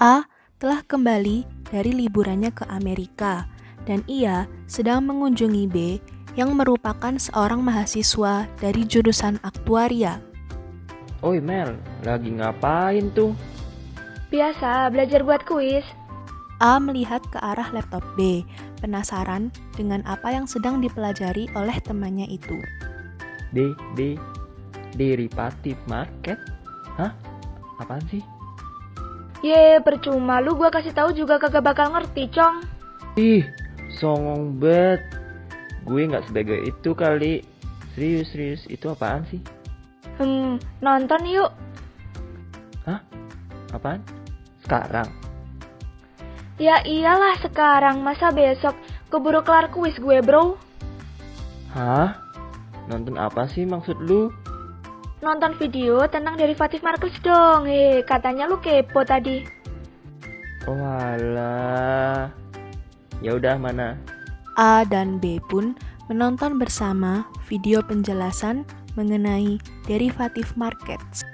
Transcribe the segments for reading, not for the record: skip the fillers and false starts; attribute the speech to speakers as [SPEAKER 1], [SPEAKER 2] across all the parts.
[SPEAKER 1] A telah kembali dari liburannya ke Amerika dan ia sedang mengunjungi B yang merupakan seorang mahasiswa dari jurusan aktuaria.
[SPEAKER 2] Oi Mel, lagi ngapain tuh?
[SPEAKER 3] Biasa, belajar buat kuis.
[SPEAKER 1] A melihat ke arah laptop B, penasaran dengan apa yang sedang dipelajari oleh temannya itu.
[SPEAKER 2] Derivative market? Hah? Apaan sih?
[SPEAKER 3] Percuma lu gua kasih tahu juga kagak bakal ngerti, Cong.
[SPEAKER 2] Ih, songong bet. Gue nggak sebego itu kali. Serius, itu apaan sih?
[SPEAKER 3] Nonton yuk.
[SPEAKER 2] Hah? Apaan? Sekarang?
[SPEAKER 3] Ya iyalah sekarang, masa besok? Keburu kelar kuis gue, bro.
[SPEAKER 2] Hah? Nonton apa sih maksud lu?
[SPEAKER 3] Nonton video tentang derivative markets dong. Katanya lu kepo tadi.
[SPEAKER 2] Oh alah. Ya udah mana?
[SPEAKER 1] A dan B pun menonton bersama video penjelasan mengenai derivative markets.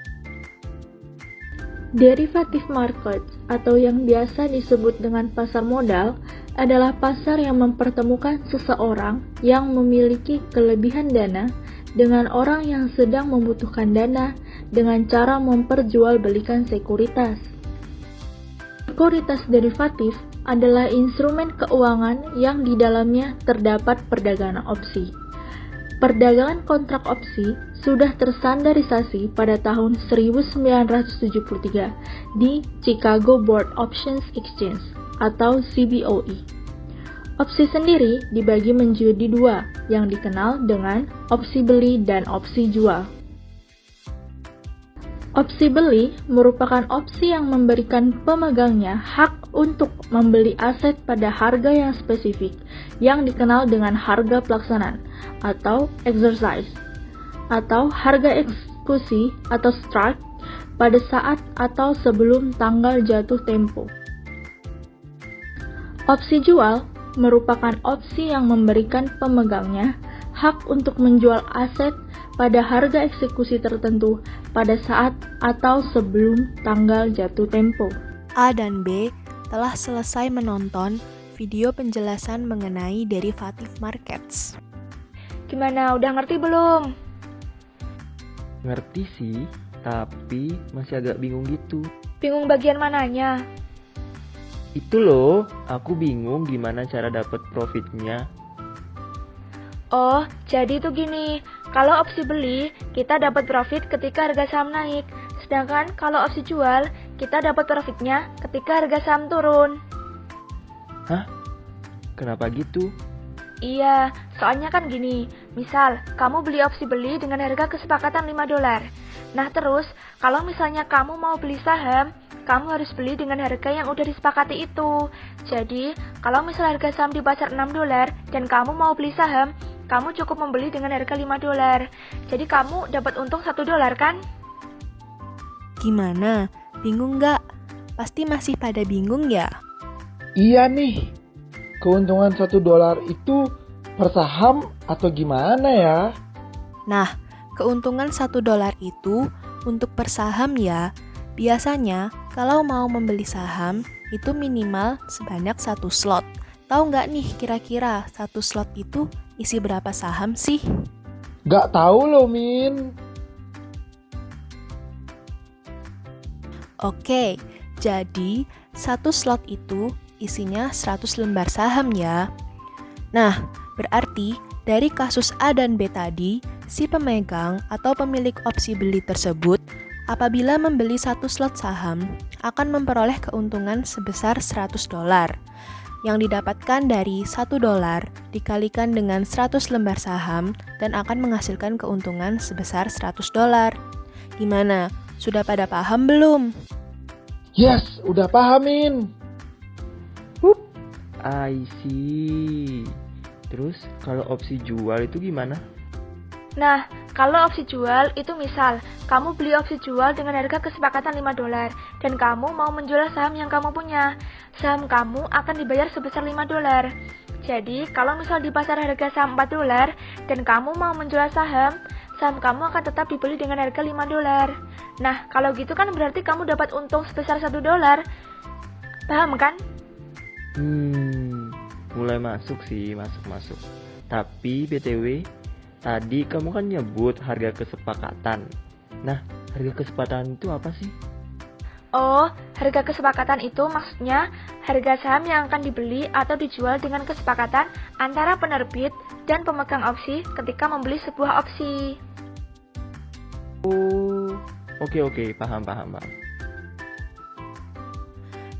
[SPEAKER 4] Derivative market atau yang biasa disebut dengan pasar modal adalah pasar yang mempertemukan seseorang yang memiliki kelebihan dana dengan orang yang sedang membutuhkan dana dengan cara memperjualbelikan sekuritas. Sekuritas derivatif adalah instrumen keuangan yang di dalamnya terdapat perdagangan opsi. Perdagangan kontrak opsi sudah terstandarisasi pada tahun 1973 di Chicago Board Options Exchange atau CBOE. Opsi sendiri dibagi menjadi dua, yang dikenal dengan opsi beli dan opsi jual. Opsi beli merupakan opsi yang memberikan pemegangnya hak untuk membeli aset pada harga yang spesifik, yang dikenal dengan harga pelaksanaan atau exercise, atau harga eksekusi atau strike pada saat atau sebelum tanggal jatuh tempo. Opsi jual merupakan opsi yang memberikan pemegangnya hak untuk menjual aset pada harga eksekusi tertentu pada saat atau sebelum tanggal jatuh tempo.
[SPEAKER 1] A dan B telah selesai menonton video penjelasan mengenai derivative markets.
[SPEAKER 3] Gimana, udah ngerti belum?
[SPEAKER 2] Ngerti sih, tapi masih agak bingung gitu.
[SPEAKER 3] Bingung bagian mananya?
[SPEAKER 2] Itu loh, aku bingung gimana cara dapet profitnya.
[SPEAKER 3] Oh, jadi tuh gini, kalau opsi beli, kita dapat profit ketika harga saham naik. Sedangkan kalau opsi jual, kita dapat profitnya ketika harga saham turun.
[SPEAKER 2] Hah? Kenapa gitu?
[SPEAKER 3] Iya, soalnya kan gini, misal kamu beli opsi beli dengan harga kesepakatan $5. Nah terus, kalau misalnya kamu mau beli saham, kamu harus beli dengan harga yang udah disepakati itu. Jadi, kalau misal harga saham di pasar $6 dan kamu mau beli saham, kamu cukup membeli dengan harga $5. Jadi kamu dapat untung $1 kan?
[SPEAKER 1] Gimana? Bingung nggak? Pasti masih pada bingung ya?
[SPEAKER 5] Iya nih, keuntungan $1 itu per saham atau gimana ya?
[SPEAKER 1] Nah, keuntungan $1 itu untuk per saham ya. Biasanya, kalau mau membeli saham, itu minimal sebanyak 1 slot. Tahu nggak nih kira-kira 1 slot itu isi berapa saham sih?
[SPEAKER 5] Gak tahu loh, Min.
[SPEAKER 1] Oke, jadi 1 slot itu isinya 100 lembar saham ya. Nah, berarti dari kasus A dan B tadi, si pemegang atau pemilik opsi beli tersebut apabila membeli 1 slot saham akan memperoleh keuntungan sebesar $100 yang didapatkan dari $1 dikalikan dengan 100 lembar saham dan akan menghasilkan keuntungan sebesar $100. Gimana? Sudah pada paham belum?
[SPEAKER 5] Yes, udah pahamin.
[SPEAKER 2] I see. Terus kalau opsi jual itu gimana?
[SPEAKER 3] Nah, kalau opsi jual itu misal, kamu beli opsi jual dengan harga kesepakatan $5 dan kamu mau menjual saham yang kamu punya. Saham kamu akan dibayar sebesar $5. Jadi, kalau misal di pasar harga saham $4 dan kamu mau menjual saham kamu akan tetap dibeli dengan harga $5. Nah, kalau gitu kan berarti kamu dapat untung sebesar $1. Paham kan?
[SPEAKER 2] Mulai masuk sih, masuk. Tapi BTW, tadi kamu kan nyebut harga kesepakatan. Nah, harga kesepakatan itu apa sih?
[SPEAKER 3] Oh, harga kesepakatan itu maksudnya harga saham yang akan dibeli atau dijual dengan kesepakatan antara penerbit dan pemegang opsi ketika membeli sebuah opsi.
[SPEAKER 2] Oh, oke, paham.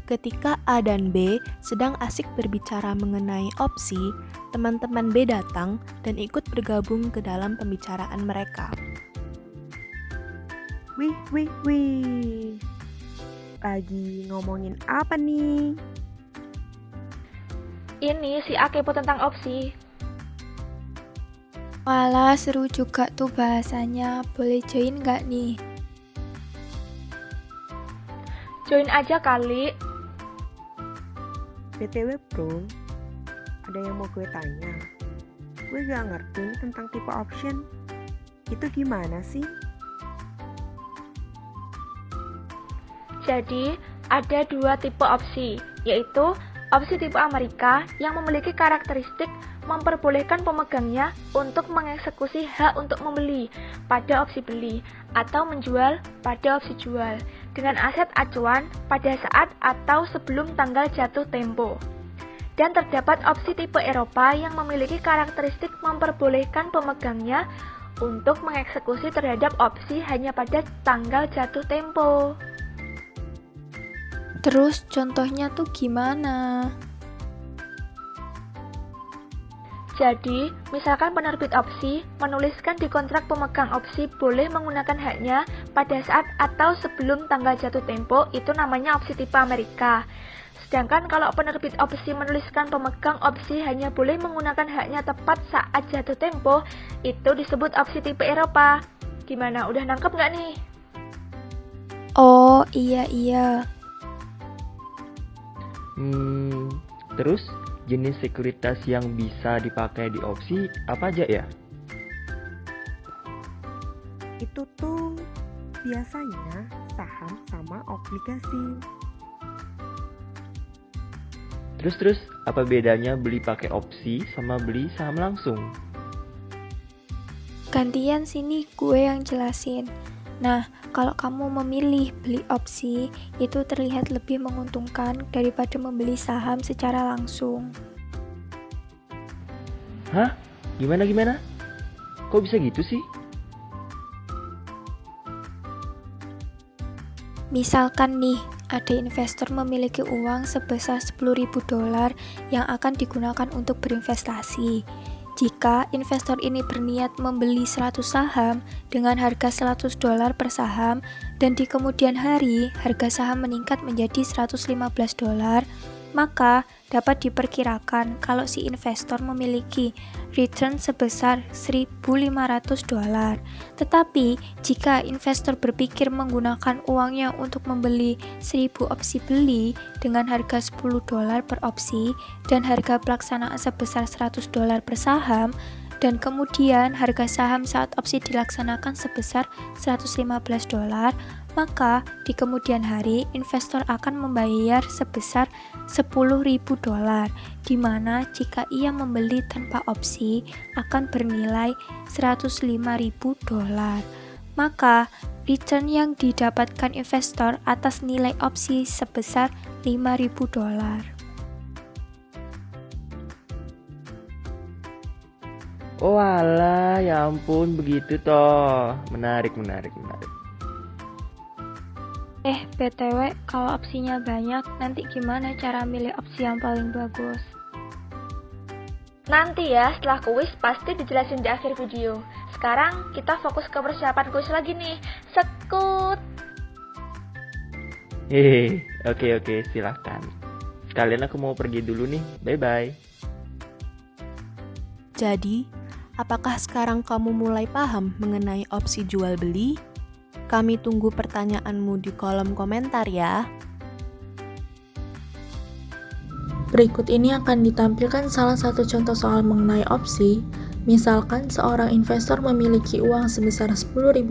[SPEAKER 1] Ketika A dan B sedang asik berbicara mengenai opsi, teman-teman B datang dan ikut bergabung ke dalam pembicaraan mereka.
[SPEAKER 6] Wih. Lagi ngomongin apa nih?
[SPEAKER 3] Ini si A kepo tentang opsi.
[SPEAKER 7] Walah, seru juga tuh bahasanya. Boleh join nggak nih?
[SPEAKER 3] Join aja kali.
[SPEAKER 6] BTW bro, ada yang mau gue tanya. Gue gak ngerti nih tentang tipe option. Itu gimana sih?
[SPEAKER 3] Jadi, ada 2 tipe opsi, yaitu opsi tipe Amerika yang memiliki karakteristik memperbolehkan pemegangnya untuk mengeksekusi hak untuk membeli pada opsi beli atau menjual pada opsi jual dengan aset acuan pada saat atau sebelum tanggal jatuh tempo. Dan terdapat opsi tipe Eropa yang memiliki karakteristik memperbolehkan pemegangnya untuk mengeksekusi terhadap opsi hanya pada tanggal jatuh tempo.
[SPEAKER 7] Terus contohnya tuh gimana?
[SPEAKER 3] Jadi, misalkan penerbit opsi menuliskan di kontrak pemegang opsi boleh menggunakan haknya pada saat atau sebelum tanggal jatuh tempo, itu namanya opsi tipe Amerika. Sedangkan kalau penerbit opsi menuliskan pemegang opsi hanya boleh menggunakan haknya tepat saat jatuh tempo, itu disebut opsi tipe Eropa. Gimana, udah nangkep nggak nih?
[SPEAKER 7] Oh, iya.
[SPEAKER 2] Terus jenis sekuritas yang bisa dipakai di opsi apa aja ya?
[SPEAKER 6] Itu tuh biasanya saham sama obligasi.
[SPEAKER 2] Terus apa bedanya beli pakai opsi sama beli saham langsung?
[SPEAKER 7] Gantian sini gue yang jelasin. Nah, kalau kamu memilih beli opsi, itu terlihat lebih menguntungkan daripada membeli saham secara langsung.
[SPEAKER 2] Hah? Gimana? Kok bisa gitu sih?
[SPEAKER 7] Misalkan nih, ada investor memiliki uang sebesar $10.000 yang akan digunakan untuk berinvestasi. Jika investor ini berniat membeli 100 saham dengan harga $100 per saham dan di kemudian hari harga saham meningkat menjadi $115, maka dapat diperkirakan kalau si investor memiliki return sebesar $1.500. Tetapi jika investor berpikir menggunakan uangnya untuk membeli 1000 opsi beli dengan harga $10 per opsi dan harga pelaksanaan sebesar $100 per saham, dan kemudian harga saham saat opsi dilaksanakan sebesar $115, maka di kemudian hari investor akan membayar sebesar $10.000, di mana jika ia membeli tanpa opsi akan bernilai $105.000. Maka return yang didapatkan investor atas nilai opsi sebesar $5.000.
[SPEAKER 2] Oh alah, ya ampun, begitu toh. Menarik.
[SPEAKER 7] BTW, kalau opsinya banyak, nanti gimana cara milih opsi yang paling bagus?
[SPEAKER 3] Nanti ya, setelah kuis pasti dijelasin di akhir video. Sekarang kita fokus ke persiapan kuis lagi nih. Sekut!
[SPEAKER 2] Hehehe, oke, silahkan. Sekalian aku mau pergi dulu nih, bye-bye.
[SPEAKER 1] Jadi, apakah sekarang kamu mulai paham mengenai opsi jual beli? Kami tunggu pertanyaanmu di kolom komentar ya.
[SPEAKER 4] Berikut ini akan ditampilkan salah satu contoh soal mengenai opsi. Misalkan seorang investor memiliki uang sebesar $10.000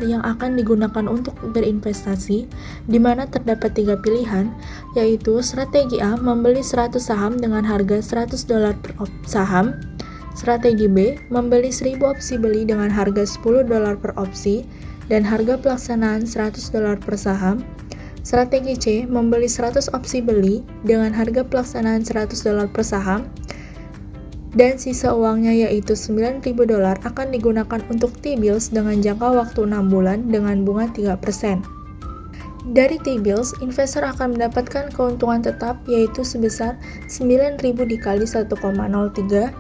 [SPEAKER 4] yang akan digunakan untuk berinvestasi, di mana terdapat 3 pilihan, yaitu strategi A membeli 100 saham dengan harga $100 per saham, strategi B membeli 1000 opsi beli dengan harga $10 per opsi dan harga pelaksanaan $100 per saham, strategi C membeli 100 opsi beli dengan harga pelaksanaan $100 per saham, dan sisa uangnya yaitu $9.000 akan digunakan untuk T-bills dengan jangka waktu 6 bulan dengan bunga 3%. Dari T-bills, investor akan mendapatkan keuntungan tetap yaitu sebesar 9.000 dikali 1,03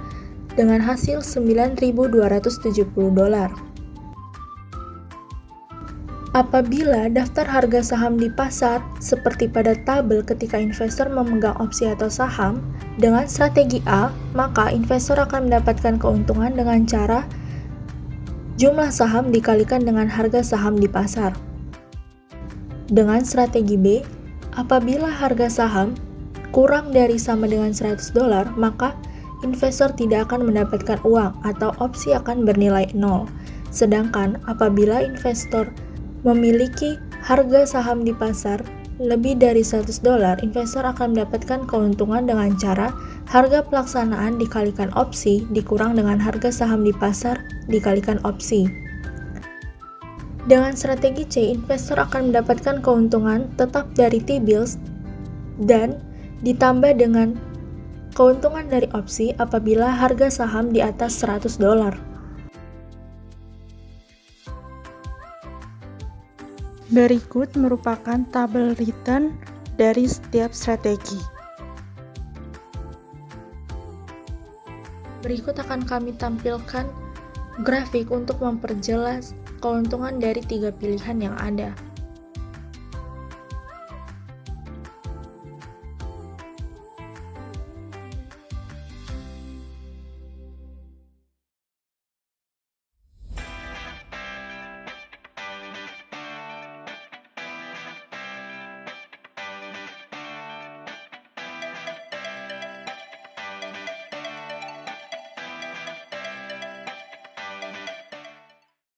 [SPEAKER 4] dengan hasil $9.270. Apabila daftar harga saham di pasar seperti pada tabel ketika investor memegang opsi atau saham dengan strategi A, maka investor akan mendapatkan keuntungan dengan cara jumlah saham dikalikan dengan harga saham di pasar. Dengan strategi B, apabila harga saham kurang dari sama dengan $100, maka investor tidak akan mendapatkan uang atau opsi akan bernilai 0. Sedangkan apabila investor memiliki harga saham di pasar lebih dari $100, investor akan mendapatkan keuntungan dengan cara harga pelaksanaan dikalikan opsi dikurang dengan harga saham di pasar dikalikan opsi. Dengan strategi C, investor akan mendapatkan keuntungan tetap dari T-bills dan ditambah dengan keuntungan dari opsi apabila harga saham di atas $100.
[SPEAKER 8] Berikut merupakan tabel return dari setiap strategi.
[SPEAKER 4] Berikut akan kami tampilkan grafik untuk memperjelas keuntungan dari 3 pilihan yang ada.